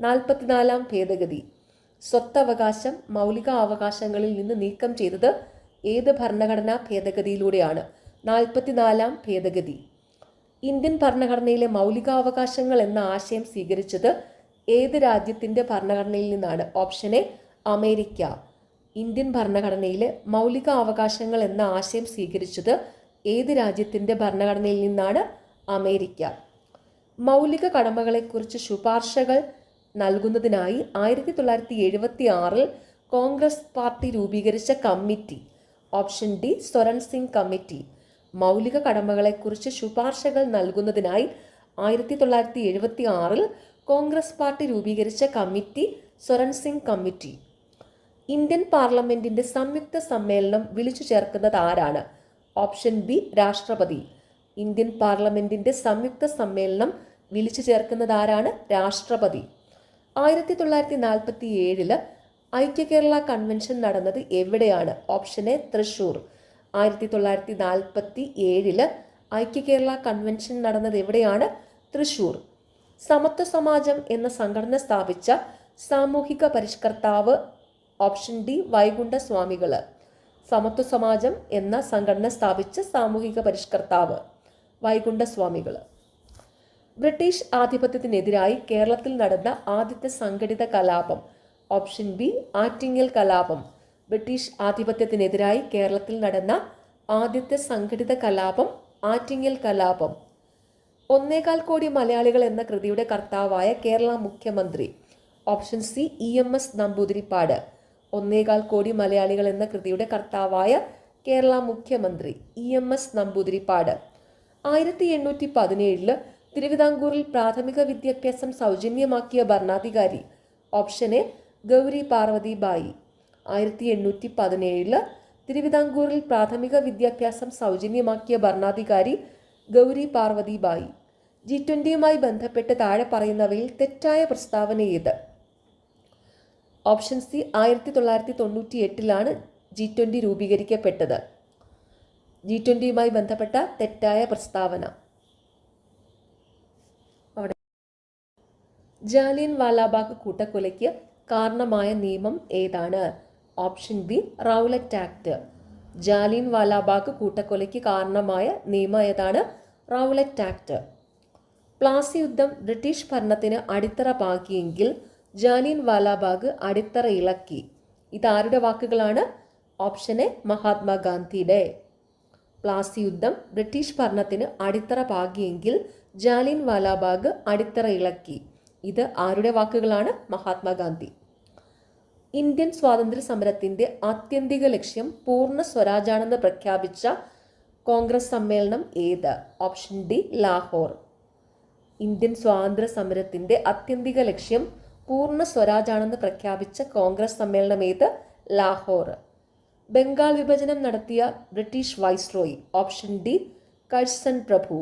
44-ാം ഭേദഗതി. സ്വത്തവകാശം മൗലിക അവകാശങ്ങളിൽ നിന്ന് നീക്കം ചെയ്തത് ഏത് ഭരണഘടനാ ഭേദഗതിയിലൂടെയാണ്? 44-ാം ഭേദഗതി. ഇന്ത്യൻ ഭരണഘടനയിലെ മൗലികാവകാശങ്ങൾ എന്ന ആശയം സ്വീകരിച്ചത് ഏത് രാജ്യത്തിന്റെ ഭരണഘടനയിൽ നിന്നാണ്? Option A America. ഇന്ത്യൻ ഭരണഘടനയിലെ മൗലിക അവകാശങ്ങൾ എന്ന ആശയം സ്വീകരിച്ചത് ഏത് രാജ്യത്തിന്റെ ഭരണഘടനയിൽ നിന്നാണ്? അമേരിക്ക. മൗലിക കടമകളെക്കുറിച്ച് ശുപാർശകൾ നൽകുന്നതിനായി 1976 കോൺഗ്രസ് പാർട്ടി രൂപീകരിച്ച committee. Option D Swaran Singh committee. മൗലിക കടമകളെക്കുറിച്ച് ശുപാർശകൾ നൽകുന്നതിനായി 1976 കോൺഗ്രസ് പാർട്ടി രൂപീകരിച്ച committee Swaran Singh committee. Indian പാർലമെന്റിന്റെ സംയുക്ത സമ്മേളനം വിളിച്ചു ചേർക്കുന്നത് ആരാണ്? ഓപ്ഷൻ ബി രാഷ്ട്രപതി. ഇന്ത്യൻ പാർലമെന്റിന്റെ സംയുക്ത സമ്മേളനം വിളിച്ചു ചേർക്കുന്നത് ആരാണ്? രാഷ്ട്രപതി. 1947 ഐക്യ കേരള കൺവെൻഷൻ നടന്നത് എവിടെയാണ്? Option A Thrissur. 1947 ഐക്യ കേരള കൺവെൻഷൻ നടന്നത് എവിടെയാണ്? തൃശൂർ. സമത്വ സമാജം എന്ന സംഘടന സ്ഥാപിച്ച സാമൂഹിക പരിഷ്കർത്താവ്? ഓപ്ഷൻ ഡി വൈകുണ്ഠ സ്വാമികൾ. സമത്വ സമാജം എന്ന സംഘടന സ്ഥാപിച്ച സാമൂഹിക പരിഷ്കർത്താവ് വൈകുണ്ഠ സ്വാമികൾ. ബ്രിട്ടീഷ് ആധിപത്യത്തിനെതിരായി കേരളത്തിൽ നടന്ന ആദ്യത്തെ സംഘടിത കലാപം? ഓപ്ഷൻ ബി ആറ്റിങ്ങൽ കലാപം. ബ്രിട്ടീഷ് ആധിപത്യത്തിനെതിരായി കേരളത്തിൽ നടന്ന ആദ്യത്തെ സംഘടിത കലാപം ആറ്റിങ്ങൽ കലാപം. 1.25 കോടി മലയാളികൾ എന്ന കൃതിയുടെ കർത്താവായ കേരള മുഖ്യമന്ത്രി? Option C EMS Namboodiripad. 1.25 കോടി മലയാളികൾ എന്ന കൃതിയുടെ കർത്താവായ കേരള മുഖ്യമന്ത്രി EMS നമ്പൂതിരിപ്പാട്. 1817 തിരുവിതാംകൂറിൽ പ്രാഥമിക വിദ്യാഭ്യാസം സൗജന്യമാക്കിയ ഭരണാധികാരി? ഓപ്ഷൻ എ ഗൗരി പാർവതി ബായി. 1817 തിരുവിതാംകൂറിൽ പ്രാഥമിക വിദ്യാഭ്യാസം സൗജന്യമാക്കിയ ഭരണാധികാരി ഗൗരി പാർവതി ബായി. G20യുമായി ബന്ധപ്പെട്ട് താഴെ പറയുന്നവയിൽ തെറ്റായ പ്രസ്താവന ഏത്? Option C 1998 G20 രൂപീകരിക്കപ്പെട്ടത്. G20യുമായി ബന്ധപ്പെട്ട തെറ്റായ പ്രസ്താവന. ജാലിയൻ വാലാബാഗ് കൂട്ടക്കൊലയ്ക്ക് കാരണമായ നിയമം ഏതാണ്? Option B Rowlatt Act. Jallian Walabagh കൂട്ടക്കൊലയ്ക്ക് കാരണമായ നിയമം ഏതാണ്? Rowlatt act. പ്ലാസി യുദ്ധം ബ്രിട്ടീഷ് ഭരണത്തിന് അടിത്തറ പാകിയെങ്കിൽ ജാലിയൻ വാലാബാഗ് അടിത്തറ ഇളക്കി. ഇതാരുടെ വാക്കുകളാണ്? ഓപ്ഷൻ എ മഹാത്മാഗാന്ധിയുടെ. പ്ലാസി യുദ്ധം ബ്രിട്ടീഷ് ഭരണത്തിന് അടിത്തറ പാകിയെങ്കിൽ ജാലിയൻ വാലാബാഗ് അടിത്തറ ഇളക്കി. ഇത് ആരുടെ വാക്കുകളാണ്? മഹാത്മാഗാന്ധി. ഇന്ത്യൻ സ്വാതന്ത്ര്യ സമരത്തിന്റെ ആത്യന്തിക ലക്ഷ്യം പൂർണ്ണ സ്വരാജാണെന്ന് പ്രഖ്യാപിച്ച കോൺഗ്രസ് സമ്മേളനം ഏത്? Option D Lahore. ഇന്ത്യൻ സ്വാതന്ത്ര്യ സമരത്തിന്റെ ആത്യന്തിക ലക്ഷ്യം പൂർണ്ണ സ്വരാജാണെന്ന് പ്രഖ്യാപിച്ച കോൺഗ്രസ് സമ്മേളനം ഏത്? ലാഹോർ. ബംഗാൾ വിഭജനം നടത്തിയ British viceroy? Option D Curzon പ്രഭു.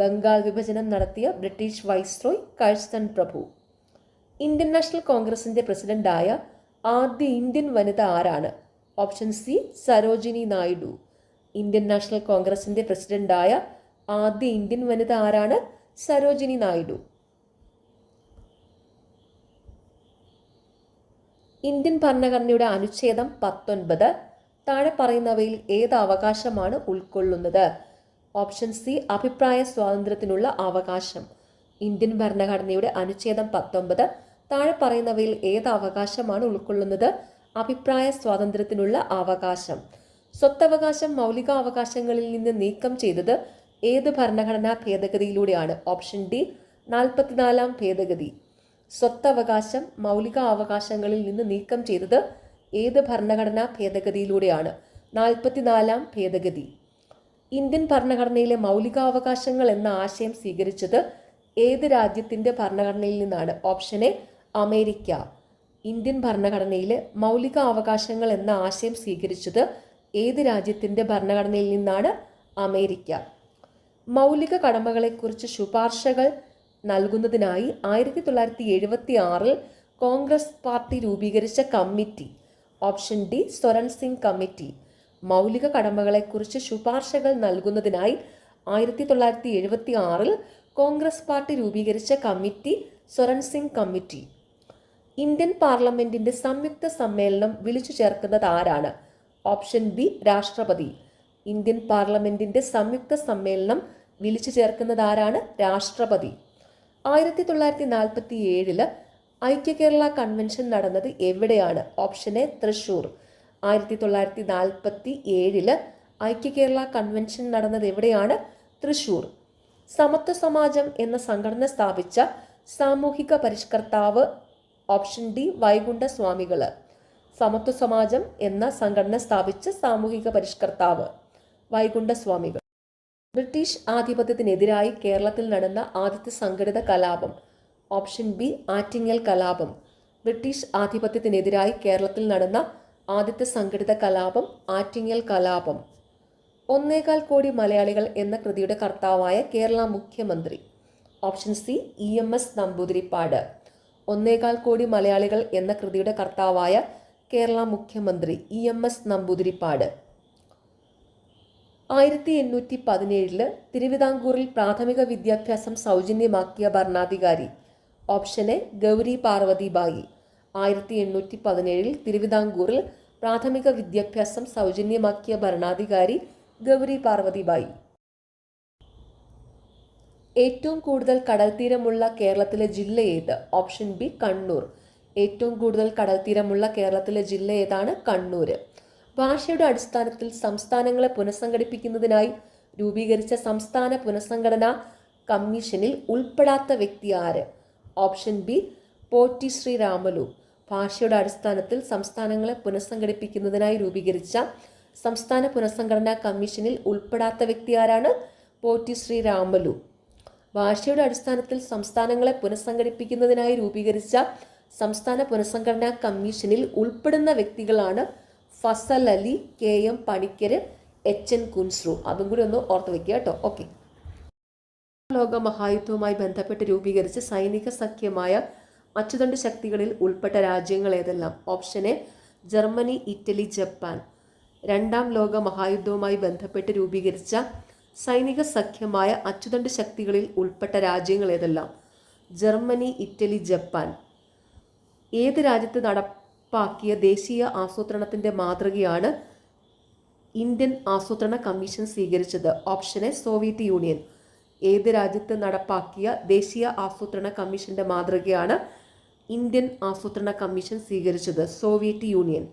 ബംഗാൾ വിഭജനം നടത്തിയ ബ്രിട്ടീഷ് വൈസ്രോയ് കഴ്സൺ പ്രഭു. ഇന്ത്യൻ നാഷണൽ കോൺഗ്രസിന്റെ പ്രസിഡന്റായ ആദ്യ ഇന്ത്യൻ വനിത ആരാണ്? Option C Sarojini Naidu. Indian National കോൺഗ്രസിന്റെ പ്രസിഡന്റായ ആദ്യ ഇന്ത്യൻ വനിത ആരാണ്? സരോജിനി നായിഡു. ഇന്ത്യൻ ഭരണഘടനയുടെ അനുച്ഛേദം 19 താഴെ പറയുന്നവയിൽ ഏത് അവകാശമാണ് ഉൾക്കൊള്ളുന്നത്? ഓപ്ഷൻ സി അഭിപ്രായ സ്വാതന്ത്ര്യത്തിനുള്ള അവകാശം. ഇന്ത്യൻ ഭരണഘടനയുടെ അനുച്ഛേദം 19 താഴെ പറയുന്നവയിൽ ഏത് അവകാശമാണ് ഉൾക്കൊള്ളുന്നത്? അഭിപ്രായ സ്വാതന്ത്ര്യത്തിനുള്ള അവകാശം. സ്വത്തവകാശം മൗലികാവകാശങ്ങളിൽ നിന്ന് നീക്കം ചെയ്തത് ഏത് ഭരണഘടനാ ഭേദഗതിയിലൂടെയാണ്? ഓപ്ഷൻ ഡി 44-ാം ഭേദഗതി. സ്വത്തവകാശം മൗലിക അവകാശങ്ങളിൽ നിന്ന് നീക്കം ചെയ്തത് ഏത് ഭരണഘടനാ ഭേദഗതിയിലൂടെയാണ്? 44-ാം ഭേദഗതി. ഇന്ത്യൻ ഭരണഘടനയിലെ മൗലികാവകാശങ്ങൾ എന്ന ആശയം സ്വീകരിച്ചത് ഏത് രാജ്യത്തിന്റെ ഭരണഘടനയിൽ നിന്നാണ്? Option A America. ഇന്ത്യൻ ഭരണഘടനയിലെ മൗലിക അവകാശങ്ങൾ എന്ന ആശയം സ്വീകരിച്ചത് ഏത് രാജ്യത്തിൻ്റെ ഭരണഘടനയിൽ നിന്നാണ്? അമേരിക്ക. മൗലിക കടമകളെക്കുറിച്ച് ശുപാർശകൾ നൽകുന്നതിനായി 1976 കോൺഗ്രസ് പാർട്ടി രൂപീകരിച്ച committee. Option D Swaran Singh committee. മൗലിക കടമകളെക്കുറിച്ച് ശുപാർശകൾ നൽകുന്നതിനായി 1976 കോൺഗ്രസ് പാർട്ടി രൂപീകരിച്ച committee Swaran Singh committee. Indian പാർലമെന്റിന്റെ സംയുക്ത സമ്മേളനം വിളിച്ചു ചേർക്കുന്നത് ആരാണ്? ഓപ്ഷൻ ബി രാഷ്ട്രപതി. ഇന്ത്യൻ പാർലമെന്റിന്റെ സംയുക്ത സമ്മേളനം വിളിച്ചു ചേർക്കുന്നത് ആരാണ്? രാഷ്ട്രപതി. 1947 ഐക്യ കേരള കൺവെൻഷൻ നടന്നത് എവിടെയാണ്? Option A Thrissur. 1947 ഐക്യ കേരള കൺവെൻഷൻ നടന്നത് എവിടെയാണ്? തൃശൂർ. സമത്വ സമാജം എന്ന സംഘടന സ്ഥാപിച്ച സാമൂഹിക പരിഷ്കർത്താവ്? ഓപ്ഷൻ ഡി വൈകുണ്ഠ സ്വാമികൾ. സമത്വ സമാജം എന്ന സംഘടന സ്ഥാപിച്ച സാമൂഹിക പരിഷ്കർത്താവ് വൈകുണ്ഠ സ്വാമികൾ. ബ്രിട്ടീഷ് ആധിപത്യത്തിനെതിരായി കേരളത്തിൽ നടന്ന ആദ്യത്തെ സംഘടിത കലാപം? ഓപ്ഷൻ ബി ആറ്റിങ്ങൽ കലാപം. ബ്രിട്ടീഷ് ആധിപത്യത്തിനെതിരായി കേരളത്തിൽ നടന്ന ആദ്യത്തെ സംഘടിത കലാപം ആറ്റിങ്ങൽ കലാപം. 1.25 കോടി മലയാളികൾ എന്ന കൃതിയുടെ കർത്താവായ കേരള മുഖ്യമന്ത്രി? Option C EMS Namboodiripad. 1.25 കോടി മലയാളികൾ എന്ന കൃതിയുടെ കർത്താവായ കേരള മുഖ്യമന്ത്രി EMS നമ്പൂതിരിപ്പാട്. 1817 തിരുവിതാംകൂറിൽ പ്രാഥമിക വിദ്യാഭ്യാസം സൗജന്യമാക്കിയ ഭരണാധികാരി? Option A Gauri Parvathi Bai. 1817 തിരുവിതാംകൂറിൽ പ്രാഥമിക വിദ്യാഭ്യാസം സൗജന്യമാക്കിയ ഭരണാധികാരി ഗൗരി പാർവതിബായി. ഏറ്റവും കൂടുതൽ കടൽത്തീരമുള്ള കേരളത്തിലെ ജില്ല ഏത്? Option B Kannur. ഏറ്റവും കൂടുതൽ കടൽത്തീരമുള്ള കേരളത്തിലെ ജില്ല ഏതാണ്? കണ്ണൂർ. ഭാഷയുടെ അടിസ്ഥാനത്തിൽ സംസ്ഥാനങ്ങളെ പുനഃസംഘടിപ്പിക്കുന്നതിനായി രൂപീകരിച്ച സംസ്ഥാന പുനഃസംഘടനാ കമ്മീഷനിൽ ഉൾപ്പെടാത്ത വ്യക്തി ആര്? Option B Potti Sriramulu. ഭാഷയുടെ അടിസ്ഥാനത്തിൽ സംസ്ഥാനങ്ങളെ പുനഃസംഘടിപ്പിക്കുന്നതിനായി രൂപീകരിച്ച സംസ്ഥാന പുനഃസംഘടനാ കമ്മീഷനിൽ ഉൾപ്പെടാത്ത വ്യക്തി ആരാണ്? പോറ്റി ശ്രീരാമലു. ഭാഷയുടെ അടിസ്ഥാനത്തിൽ സംസ്ഥാനങ്ങളെ പുനഃസംഘടിപ്പിക്കുന്നതിനായി രൂപീകരിച്ച സംസ്ഥാന പുനഃസംഘടനാ കമ്മീഷനിൽ ഉൾപ്പെടുന്ന വ്യക്തികളാണ് ഫസൽ അലി, KM പണിക്കർ, HN കുൻസ്രു. അതും കൂടി ഒന്ന് ഓർത്ത് വെക്കുക കേട്ടോ. ഓക്കെ. ലോക മഹായുദ്ധവുമായി ബന്ധപ്പെട്ട് രൂപീകരിച്ച സൈനിക സഖ്യമായ അച്ചുതണ്ട് ശക്തികളിൽ ഉൾപ്പെട്ട രാജ്യങ്ങൾ ഏതെല്ലാം? Option A Germany, Italy, Japan. രണ്ടാം ലോക മഹായുദ്ധവുമായി ബന്ധപ്പെട്ട് രൂപീകരിച്ച സൈനിക സഖ്യമായ അച്ചുതണ്ട് ശക്തികളിൽ ഉൾപ്പെട്ട രാജ്യങ്ങൾ ഏതെല്ലാം? Germany, Italy, Japan. ഏത് രാജ്യത്ത് നടപ്പാക്കിയ ദേശീയ ആസൂത്രണത്തിൻ്റെ മാതൃകയാണ് ഇന്ത്യൻ ആസൂത്രണ കമ്മീഷൻ സ്വീകരിച്ചത്? Option A Soviet union. ഏത് രാജ്യത്ത് നടപ്പാക്കിയ ദേശീയ ആസൂത്രണ കമ്മീഷന്റെ മാതൃകയാണ് ഇന്ത്യൻ ആസൂത്രണ കമ്മീഷൻ സ്വീകരിച്ചത്? Soviet union.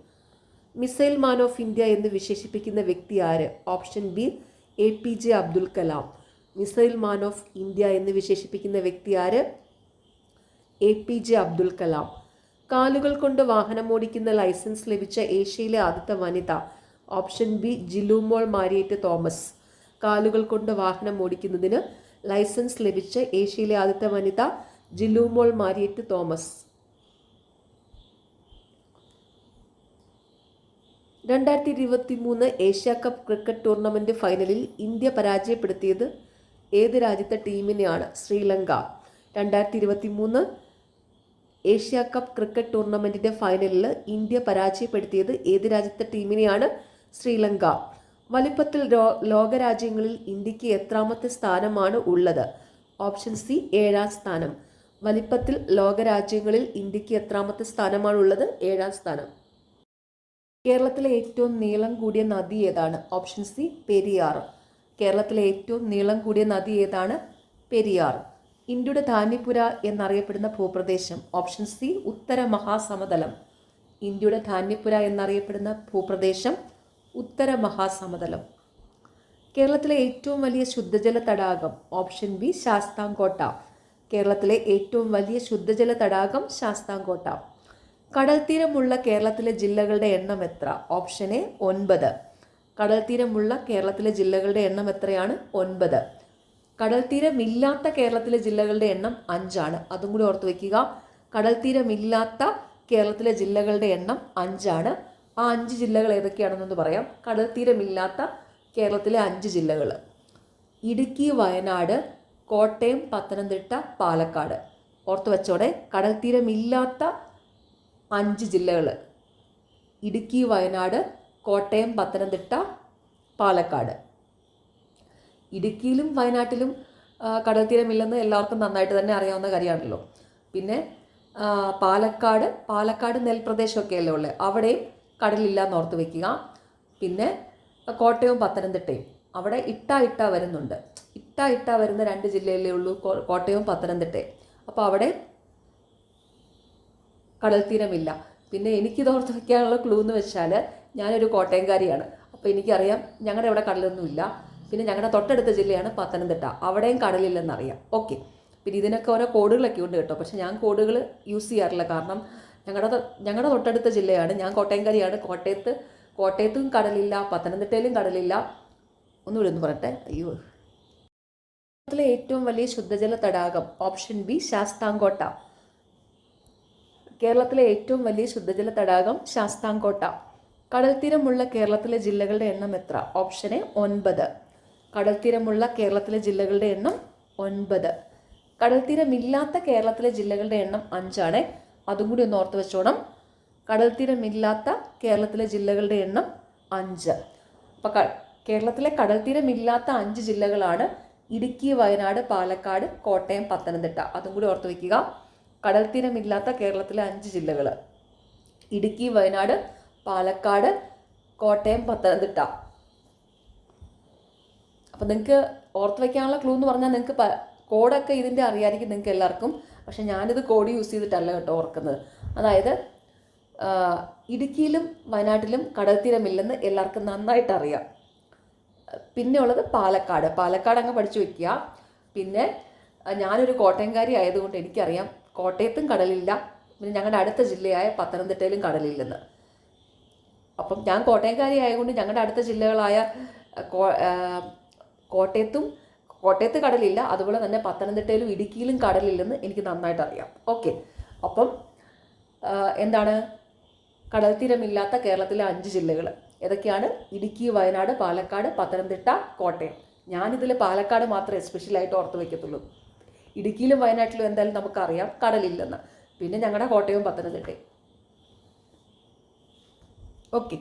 Missile man of India എന്ന് വിശേഷിപ്പിക്കുന്ന വ്യക്തി ആര്? Option B APJ Abdul Kalam. Missile man of India എന്ന് വിശേഷിപ്പിക്കുന്ന വ്യക്തി ആര്? APJ അബ്ദുൽ കലാം. കാലുകൾ കൊണ്ട് വാഹനമോടിക്കുന്ന ലൈസൻസ് ലഭിച്ച ഏഷ്യയിലെ ആദ്യത്തെ വനിത? Option B Jilumol Mariet Thomas. കാലുകൾ കൊണ്ട് വാഹനം ഓടിക്കുന്നതിന് ലൈസൻസ് ലഭിച്ച ഏഷ്യയിലെ ആദ്യത്തെ വനിത Jilumol Mariet Thomas. 2023 Asia Cup cricket tournament ഫൈനലിൽ ഇന്ത്യ പരാജയപ്പെടുത്തിയത് ഏത് രാജ്യത്തെ ടീമിനെയാണ്? ശ്രീലങ്ക. 2023 ഏഷ്യ കപ്പ് ക്രിക്കറ്റ് ടൂർണമെന്റിന്റെ ഫൈനലിൽ ഇന്ത്യ പരാജയപ്പെടുത്തിയത് ഏത് രാജ്യത്തെ ടീമിനെയാണ്? ശ്രീലങ്ക. വലിപ്പത്തിൽ ലോകരാജ്യങ്ങളിൽ ഇന്ത്യക്ക് എത്രാമത്തെ സ്ഥാനമാണ് ഉള്ളത്? ഓപ്ഷൻ സി 7ാം സ്ഥാനം. വലിപ്പത്തിൽ ലോകരാജ്യങ്ങളിൽ ഇന്ത്യക്ക് എത്രാമത്തെ സ്ഥാനമാണുള്ളത്? 7ാം സ്ഥാനം. കേരളത്തിലെ ഏറ്റവും നീളം കൂടിയ നദി ഏതാണ്? Option C Periyar. കേരളത്തിലെ ഏറ്റവും നീളം കൂടിയ നദി ഏതാണ്? പെരിയാർ. ഇന്ത്യയുടെ ധാന്യപുര എന്നറിയപ്പെടുന്ന ഭൂപ്രദേശം? ഓപ്ഷൻ സി ഉത്തര മഹാസമതലം. ഇന്ത്യയുടെ ധാന്യപുര എന്നറിയപ്പെടുന്ന ഭൂപ്രദേശം ഉത്തര മഹാസമതലം. കേരളത്തിലെ ഏറ്റവും വലിയ ശുദ്ധജല തടാകം? Option B Sasthamkotta. കേരളത്തിലെ ഏറ്റവും വലിയ ശുദ്ധജല തടാകം ശാസ്താംകോട്ട. കടൽത്തീരമുള്ള കേരളത്തിലെ ജില്ലകളുടെ എണ്ണം എത്ര? Option A 9. കടൽത്തീരമുള്ള കേരളത്തിലെ ജില്ലകളുടെ എണ്ണം എത്രയാണ്? 9. കടൽത്തീരമില്ലാത്ത കേരളത്തിലെ ജില്ലകളുടെ എണ്ണം 5 ആണ്. അതും കൂടി ഓർത്ത് വയ്ക്കുക. കടൽത്തീരമില്ലാത്ത കേരളത്തിലെ ജില്ലകളുടെ എണ്ണം 5 ആ 5 ജില്ലകൾ ഏതൊക്കെയാണെന്നൊന്ന് പറയാം. കടൽ തീരമില്ലാത്ത കേരളത്തിലെ 5 ജില്ലകൾ: ഇടുക്കി, വയനാട്, കോട്ടയം, പത്തനംതിട്ട, പാലക്കാട്. ഓർത്ത് വെച്ചോടെ, കടൽ തീരമില്ലാത്ത 5 ജില്ലകൾ: ഇടുക്കി, വയനാട്, കോട്ടയം, പത്തനംതിട്ട, പാലക്കാട്. ഇടുക്കിയിലും വയനാട്ടിലും കടൽ തീരമില്ലെന്ന് എല്ലാവർക്കും നന്നായിട്ട് തന്നെ അറിയാവുന്ന കാര്യമാണല്ലോ. പിന്നെ പാലക്കാട് നെൽപ്രദേശമൊക്കെ അല്ലേ ഉള്ളത്, അവിടെയും കടലില്ല എന്ന് ഓർത്ത് വയ്ക്കുക. പിന്നെ കോട്ടയവും പത്തനംതിട്ടയും അവിടെ ഇട്ട വരുന്നുണ്ട്. ഇട്ട വരുന്ന 2 ജില്ലയിലേ ഉള്ളൂ, കോട്ടയവും പത്തനംതിട്ടയും. അപ്പോൾ അവിടെ കടൽ തീരമില്ല. പിന്നെ എനിക്കിത് ഓർത്ത് വയ്ക്കാനുള്ള ക്ലൂ എന്ന് വെച്ചാൽ, ഞാനൊരു കോട്ടയംകാരിയാണ്. അപ്പോൾ എനിക്കറിയാം ഞങ്ങളുടെ ഇവിടെ കടലൊന്നുമില്ല. പിന്നെ ഞങ്ങളുടെ തൊട്ടടുത്ത ജില്ലയാണ് പത്തനംതിട്ട, അവിടെയും കടലില്ലെന്നറിയാം. ഓക്കെ, പിന്നെ ഇതിനൊക്കെ ഓരോ കോഡുകളൊക്കെ ഉണ്ട് കേട്ടോ. പക്ഷെ ഞാൻ കോഡുകൾ യൂസ് ചെയ്യാറില്ല, കാരണം ഞങ്ങളുടെ തൊട്ടടുത്ത ജില്ലയാണ്. ഞാൻ കോട്ടയംകാരിയാണ്. കോട്ടയത്തും കടലില്ല, പത്തനംതിട്ടയിലും കടലില്ല. ഒന്നുകൂടി ഒന്ന് പറയട്ടെ. അയ്യോ, കേരളത്തിലെ ഏറ്റവും വലിയ ശുദ്ധജല തടാകം: ഓപ്ഷൻ ബി ശാസ്താംകോട്ട. കേരളത്തിലെ ഏറ്റവും വലിയ ശുദ്ധജല തടാകം ശാസ്താംകോട്ട. കടൽത്തീരമുള്ള കേരളത്തിലെ ജില്ലകളുടെ എണ്ണം എത്ര? Option A 9. കടൽത്തീരമുള്ള കേരളത്തിലെ ജില്ലകളുടെ എണ്ണം 9. കടൽത്തീരമില്ലാത്ത കേരളത്തിലെ ജില്ലകളുടെ എണ്ണം 5. അതും കൂടി ഒന്ന് ഓർത്ത് വെച്ചോണം. കടൽത്തീരമില്ലാത്ത കേരളത്തിലെ ജില്ലകളുടെ എണ്ണം 5. അപ്പം കേരളത്തിലെ കടൽത്തീരമില്ലാത്ത 5 ജില്ലകളാണ് ഇടുക്കി, വയനാട്, പാലക്കാട്, കോട്ടയം, പത്തനംതിട്ട. അതും കൂടി ഓർത്ത് വയ്ക്കുക. കടൽത്തീരമില്ലാത്ത കേരളത്തിലെ 5 ജില്ലകൾ: ഇടുക്കി, വയനാട്, പാലക്കാട്, കോട്ടയം, പത്തനംതിട്ട. അപ്പം നിങ്ങൾക്ക് ഓർത്ത് വയ്ക്കാനുള്ള ക്ലൂ എന്ന് പറഞ്ഞാൽ, നിങ്ങൾക്ക് കോഡൊക്കെ ഇതിൻ്റെ അറിയാമായിരിക്കും നിങ്ങൾക്ക് എല്ലാവർക്കും. പക്ഷെ ഞാനിത് കോഡ് യൂസ് ചെയ്തിട്ടല്ല കേട്ടോ ഓർക്കുന്നത്. അതായത് ഇടുക്കിയിലും വയനാട്ടിലും കടൽത്തീരമില്ലെന്ന് എല്ലാവർക്കും നന്നായിട്ട് അറിയാം. പിന്നെ ഉള്ളത് പാലക്കാട് അങ്ങ് പഠിച്ചു വയ്ക്കുക. പിന്നെ ഞാനൊരു കോട്ടയംകാരി ആയതുകൊണ്ട് എനിക്കറിയാം കോട്ടയത്തും കടലില്ല. പിന്നെ ഞങ്ങളുടെ അടുത്ത ജില്ലയായ പത്തനംതിട്ടയിലും കടലില്ലെന്ന്. അപ്പം ഞാൻ കോട്ടയംകാരി ആയതുകൊണ്ട് ഞങ്ങളുടെ അടുത്ത ജില്ലകളായ കോട്ടയത്ത് കടലില്ല, അതുപോലെ തന്നെ പത്തനംതിട്ടയിലും ഇടുക്കിയിലും കടലില്ലെന്ന് എനിക്ക് നന്നായിട്ട് അറിയാം. ഓക്കെ, അപ്പം എന്താണ് കടൽത്തീരമില്ലാത്ത കേരളത്തിലെ 5 ജില്ലകൾ ഏതൊക്കെയാണ്? ഇടുക്കി, വയനാട്, പാലക്കാട്, പത്തനംതിട്ട, കോട്ടയം. ഞാനിതിൽ പാലക്കാട് മാത്രമേ സ്പെഷ്യലായിട്ട് ഓർത്ത് വയ്ക്കത്തുള്ളൂ. ഇടുക്കിയിലും വയനാട്ടിലും എന്തായാലും നമുക്കറിയാം കടലില്ലെന്ന്. പിന്നെ ഞങ്ങളുടെ കോട്ടയവും പത്തനംതിട്ടയും. ഓക്കെ,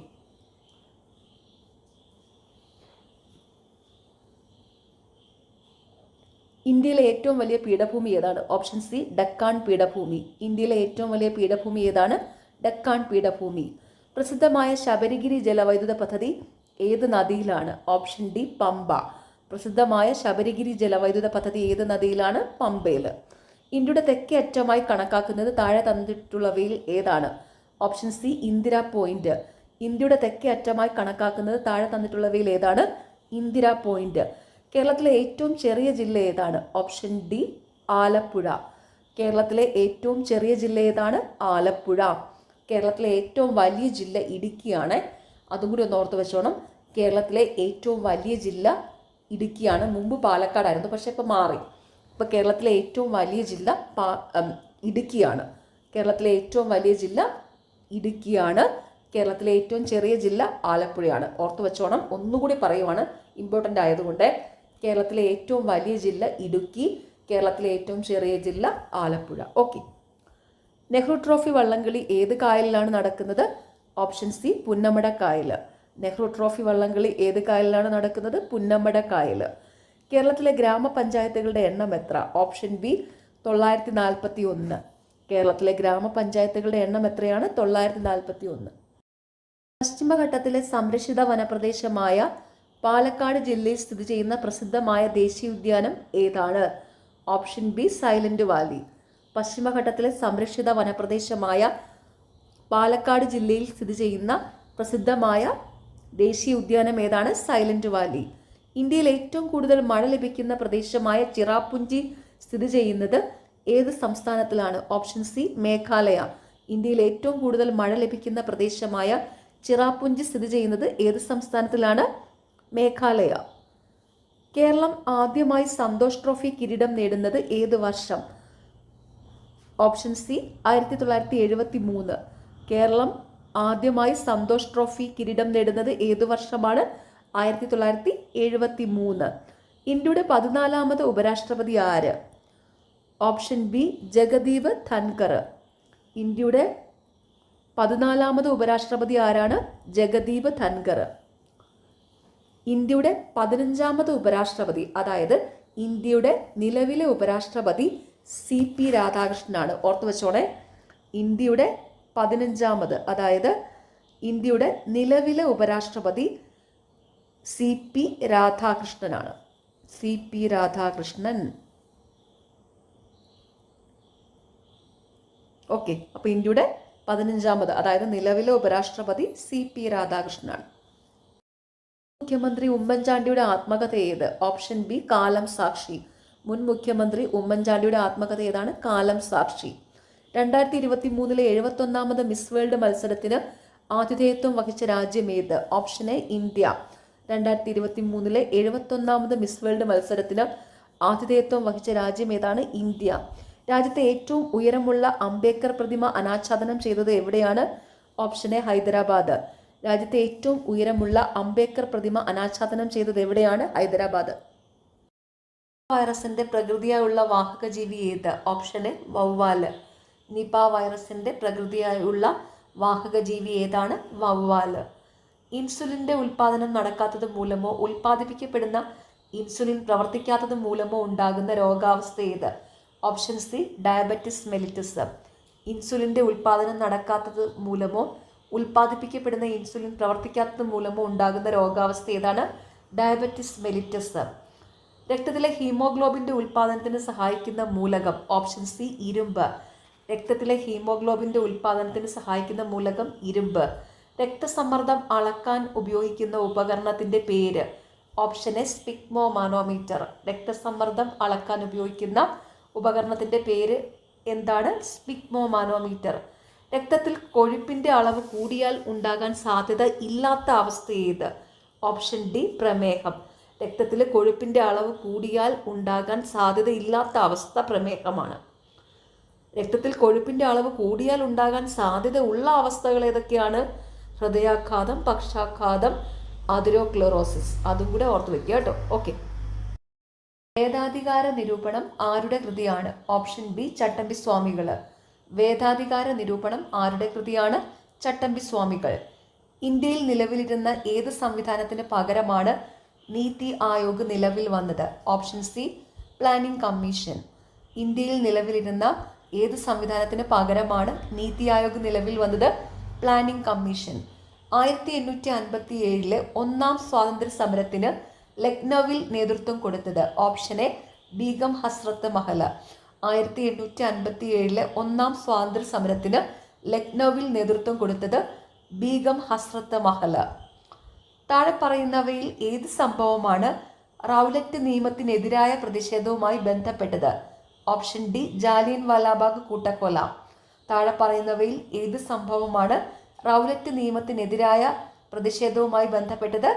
ഇന്ത്യയിലെ ഏറ്റവും വലിയ പീഠഭൂമി ഏതാണ്? ഓപ്ഷൻ സി ഡക്കാൻ പീഠഭൂമി. ഇന്ത്യയിലെ ഏറ്റവും വലിയ പീഠഭൂമി ഏതാണ്? ഡക്കാൻ പീഠഭൂമി. പ്രസിദ്ധമായ ശബരിഗിരി ജലവൈദ്യുത പദ്ധതി ഏത് നദിയിലാണ്? Option D Pamba. പ്രസിദ്ധമായ ശബരിഗിരി ജലവൈദ്യുത പദ്ധതി ഏത് നദിയിലാണ്? പമ്പയിൽ. ഇന്ത്യയുടെ തെക്കേ അറ്റമായി കണക്കാക്കുന്നത് താഴെ തന്നിട്ടുള്ളവയിൽ ഏതാണ്? Option C Indira point. ഇന്ത്യയുടെ തെക്കേ അറ്റമായി കണക്കാക്കുന്നത് താഴെ തന്നിട്ടുള്ളവയിൽ ഏതാണ്? ഇന്ദിരാ പോയിന്റ്. കേരളത്തിലെ ഏറ്റവും ചെറിയ ജില്ല ഏതാണ്? Option D Alappuzha. കേരളത്തിലെ ഏറ്റവും ചെറിയ ജില്ല ഏതാണ്? ആലപ്പുഴ. കേരളത്തിലെ ഏറ്റവും വലിയ ജില്ല ഇടുക്കിയാണ്. അതും കൂടി ഒന്ന് ഓർത്ത് വെച്ചോണം. കേരളത്തിലെ ഏറ്റവും വലിയ ജില്ല ഇടുക്കിയാണ്. മുമ്പ് പാലക്കാടായിരുന്നു, പക്ഷെ ഇപ്പോൾ മാറി. ഇപ്പോൾ കേരളത്തിലെ ഏറ്റവും വലിയ ജില്ല ഇടുക്കിയാണ്. കേരളത്തിലെ ഏറ്റവും വലിയ ജില്ല ഇടുക്കിയാണ്. കേരളത്തിലെ ഏറ്റവും ചെറിയ ജില്ല ആലപ്പുഴയാണ്. ഓർത്ത് വെച്ചോണം. ഒന്നുകൂടി പറയുവാണ്, ഇമ്പോർട്ടൻ്റ് ആയതുകൊണ്ട്. കേരളത്തിലെ ഏറ്റവും വലിയ ജില്ല ഇടുക്കി, കേരളത്തിലെ ഏറ്റവും ചെറിയ ജില്ല ആലപ്പുഴ. ഓക്കെ, നെഹ്റു ട്രോഫി വള്ളംകളി ഏത് കായലിലാണ് നടക്കുന്നത്? ഓപ്ഷൻ സി പുന്നമട കായൽ. നെഹ്റു ട്രോഫി വള്ളംകളി ഏത് കായലിലാണ് നടക്കുന്നത്? പുന്നമട കായൽ. കേരളത്തിലെ ഗ്രാമപഞ്ചായത്തുകളുടെ എണ്ണം എത്ര? Option B 941. കേരളത്തിലെ ഗ്രാമപഞ്ചായത്തുകളുടെ എണ്ണം എത്രയാണ്? 941. പശ്ചിമഘട്ടത്തിലെ സംരക്ഷിത വനപ്രദേശമായ പാലക്കാട് ജില്ലയിൽ സ്ഥിതി ചെയ്യുന്ന പ്രസിദ്ധമായ ദേശീയോദ്യാനം ഏതാണ്? Option B Silent Valley. പശ്ചിമഘട്ടത്തിലെ സംരക്ഷിത വനപ്രദേശമായ പാലക്കാട് ജില്ലയിൽ സ്ഥിതി ചെയ്യുന്ന പ്രസിദ്ധമായ ദേശീയ ഉദ്യാനം ഏതാണ്? Silent Valley. ഇന്ത്യയിൽ ഏറ്റവും കൂടുതൽ മഴ ലഭിക്കുന്ന പ്രദേശമായ ചിറാപുഞ്ചി സ്ഥിതി ചെയ്യുന്നത് ഏത് സംസ്ഥാനത്തിലാണ്? Option C Meghalaya. ഇന്ത്യയിൽ ഏറ്റവും കൂടുതൽ മഴ ലഭിക്കുന്ന പ്രദേശമായ ചിറാപുഞ്ചി സ്ഥിതി ചെയ്യുന്നത് ഏത് സംസ്ഥാനത്തിലാണ്? മേഘാലയ. കേരളം ആദ്യമായി സന്തോഷ് ട്രോഫി കിരീടം നേടുന്നത് ഏത് വർഷം? Option C 1973. കേരളം ആദ്യമായി സന്തോഷ് ട്രോഫി കിരീടം നേടുന്നത് ഏതു വർഷമാണ്? 1973. ഇന്ത്യയുടെ 14ാമത് ഉപരാഷ്ട്രപതി ആര്? Option B Jagdeep Dhankhar. ഇന്ത്യയുടെ 14ാമത് ഉപരാഷ്ട്രപതി ആരാണ്? ജഗദീപ് ധൻകർ. ഇന്ത്യയുടെ 15ാമത് ഉപരാഷ്ട്രപതി, അതായത് ഇന്ത്യയുടെ നിലവിലെ ഉപരാഷ്ട്രപതി CP രാധാകൃഷ്ണനാണ്. ഓർത്തു വെച്ചോണേ, ഇന്ത്യയുടെ 15ാമത്, അതായത് ഇന്ത്യയുടെ നിലവിലെ ഉപരാഷ്ട്രപതി CP രാധാകൃഷ്ണനാണ്. CP രാധാകൃഷ്ണൻ. ഓക്കെ, അപ്പോൾ ഇന്ത്യയുടെ 15ാമത്, അതായത് നിലവിലെ ഉപരാഷ്ട്രപതി CP രാധാകൃഷ്ണനാണ്. മുഖ്യമന്ത്രി ഉമ്മൻചാണ്ടിയുടെ ആത്മകഥ ഏത്? ഓപ്ഷൻ ബി കാലം സാക്ഷി. മുൻ മുഖ്യമന്ത്രി ഉമ്മൻചാണ്ടിയുടെ ആത്മകഥ ഏതാണ്? കാലം സാക്ഷി. 2023 71ാമത് മിസ് വേൾഡ് മത്സരത്തിന് ആതിഥേയത്വം വഹിച്ച രാജ്യം ഏത്? Option A India. 2023 71ാമത് മിസ് വേൾഡ് മത്സരത്തിന് ആതിഥേയത്വം വഹിച്ച രാജ്യം ഏതാണ്? ഇന്ത്യ. രാജ്യത്തെ ഏറ്റവും ഉയരമുള്ള അംബേദ്കർ പ്രതിമ അനാച്ഛാദനം ചെയ്തത് എവിടെയാണ്? Option A Hyderabad. രാജ്യത്തെ ഏറ്റവും ഉയരമുള്ള അംബേദ്കർ പ്രതിമ അനാച്ഛാദനം ചെയ്തത് എവിടെയാണ്? ഹൈദരാബാദ്. വൈറസിന്റെ പ്രകൃതിയായുള്ള വാഹക ജീവി ഏത്? Option A വവ്വാല്. നിപ വൈറസിന്റെ പ്രകൃതിയായുള്ള വാഹക ജീവി ഏതാണ്? വവ്വാല്. ഇൻസുലിന്റെ ഉൽപാദനം നടക്കാത്തത് മൂലമോ ഉൽപ്പാദിപ്പിക്കപ്പെടുന്ന ഇൻസുലിൻ പ്രവർത്തിക്കാത്തത് മൂലമോ ഉണ്ടാകുന്ന രോഗാവസ്ഥ ഏത്? Option C diabetes mellitus. ഇൻസുലിന്റെ ഉൽപാദനം നടക്കാത്തത് മൂലമോ ഉൽപ്പാദിപ്പിക്കപ്പെടുന്ന ഇൻസുലിൻ പ്രവർത്തിക്കാത്തത് മൂലമോ ഉണ്ടാകുന്ന രോഗാവസ്ഥ ഏതാണ്? Diabetes mellitus. രക്തത്തിലെ ഹീമോഗ്ലോബിന്റെ ഉൽപാദനത്തിന് സഹായിക്കുന്ന മൂലകം? ഓപ്ഷൻ സി ഇരുമ്പ്. രക്തത്തിലെ ഹീമോഗ്ലോബിന്റെ ഉൽപാദനത്തിന് സഹായിക്കുന്ന മൂലകം ഇരുമ്പ്. രക്തസമ്മർദ്ദം അളക്കാൻ ഉപയോഗിക്കുന്ന ഉപകരണത്തിന്റെ പേര്? Option A sphygmomanometer. രക്തസമ്മർദ്ദം അളക്കാൻ ഉപയോഗിക്കുന്ന ഉപകരണത്തിന്റെ പേര് എന്താണ്? സ്പിഗ്മോമാനോമീറ്റർ. രക്തത്തിൽ കൊഴുപ്പിന്റെ അളവ് കൂടിയാൽ ഉണ്ടാകാൻ സാധ്യത ഇല്ലാത്ത അവസ്ഥ ഏത്? ഓപ്ഷൻ ഡി പ്രമേഹം. രക്തത്തിൽ കൊഴുപ്പിന്റെ അളവ് കൂടിയാൽ ഉണ്ടാകാൻ സാധ്യതയില്ലാത്ത അവസ്ഥ പ്രമേഹമാണ്. രക്തത്തിൽ കൊഴുപ്പിന്റെ അളവ് കൂടിയാൽ ഉണ്ടാകാൻ സാധ്യത ഉള്ള അവസ്ഥകൾ ഏതൊക്കെയാണ്? ഹൃദയാഘാതം, പക്ഷാഘാതം, അതിരോക്ലോറോസിസ്. അതും കൂടെ ഓർത്ത് വെക്കുക കേട്ടോ. ഓക്കെ. വേദാധികാര നിരൂപണം ആരുടെ കൃതിയാണ്? ഓപ്ഷൻ ബി ചട്ടമ്പി സ്വാമികൾ. വേദാധികാര നിരൂപണം ആരുടെ കൃതിയാണ്? ചട്ടമ്പി സ്വാമികൾ. ഇന്ത്യയിൽ നിലവിലിരുന്ന ഏത് സംവിധാനത്തിന് പകരമാണ് നീതി ആയോഗ് നിലവിൽ വന്നത്? Option C planning commission. ഇന്ത്യയിൽ നിലവിലിരുന്ന ഏത് സംവിധാനത്തിന് പകരമാണ് നീതി ആയോഗ് നിലവിൽ വന്നത്? Planning commission. 1857 ഒന്നാം സ്വാതന്ത്ര്യ സമരത്തിന് ലക്നൌവിൽ നേതൃത്വം കൊടുത്തത്? ഓപ്ഷൻ എ ബീഗം ഹസ്രത്ത് മഹൽ. 1857 ഒന്നാം സ്വാതന്ത്ര്യ സമരത്തിന് ലക്നൌവിൽ നേതൃത്വം കൊടുത്തത് ബീഗം ഹസ്രത്ത് മഹൽ. താഴെ പറയുന്നവയിൽ ഏത് സംഭവമാണ് റൗലറ്റ് നിയമത്തിനെതിരായ പ്രതിഷേധവുമായി ബന്ധപ്പെട്ടത്? ഓപ്ഷൻ ഡി ജാലിയൻ വാലാബാഗ് കൂട്ടക്കൊല. താഴെ പറയുന്നവയിൽ ഏത് സംഭവമാണ് റൗലറ്റ് നിയമത്തിനെതിരായ പ്രതിഷേധവുമായി ബന്ധപ്പെട്ടത്?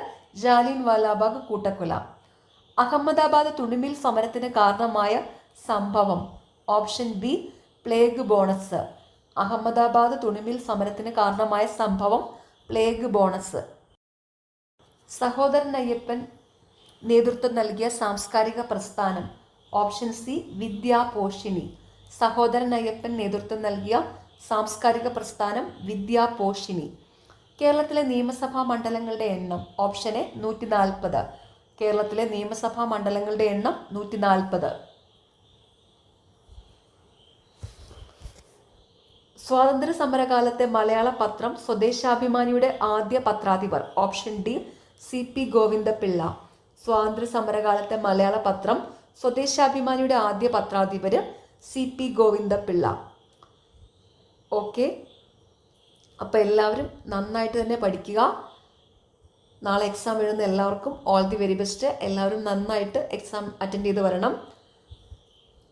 ജാലിയൻ വാലാബാഗ് കൂട്ടക്കൊല. അഹമ്മദാബാദ് തുണിമിൽ സമരത്തിന് കാരണമായ സംഭവം? Option B plague bonus. Ahmedabad തുണിമിൽ സമരത്തിന് കാരണമായ സംഭവം പ്ലേഗ് ബോണസ്. സഹോദരൻ അയ്യപ്പൻ നേതൃത്വം നൽകിയ സാംസ്കാരിക പ്രസ്ഥാനം? Option C Vidyaposhini. സഹോദരൻ അയ്യപ്പൻ നേതൃത്വം നൽകിയ സാംസ്കാരിക പ്രസ്ഥാനം വിദ്യാപോഷിണി. കേരളത്തിലെ നിയമസഭാ മണ്ഡലങ്ങളുടെ എണ്ണം? Option A 140. കേരളത്തിലെ നിയമസഭാ മണ്ഡലങ്ങളുടെ എണ്ണം 140. സ്വാതന്ത്ര്യ സമരകാലത്തെ മലയാള പത്രം സ്വദേശാഭിമാനിയുടെ ആദ്യ പത്രാധിപർ? Option D CP Govindapillai. സ്വാതന്ത്ര്യ സമരകാലത്തെ മലയാള പത്രം സ്വദേശാഭിമാനിയുടെ ആദ്യ പത്രാധിപര് CP ഗോവിന്ദപിള്ള. ഓക്കെ, അപ്പോൾ എല്ലാവരും നന്നായിട്ട് തന്നെ പഠിക്കുക. നാളെ എക്സാം എഴുതുന്ന എല്ലാവർക്കും ഓൾ ദി വെരി ബെസ്റ്റ്. എല്ലാവരും നന്നായിട്ട് എക്സാം അറ്റൻഡ് ചെയ്ത് വരണം.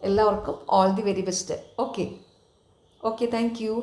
എല്ലാവർക്കും all the very best. Okay, thank you.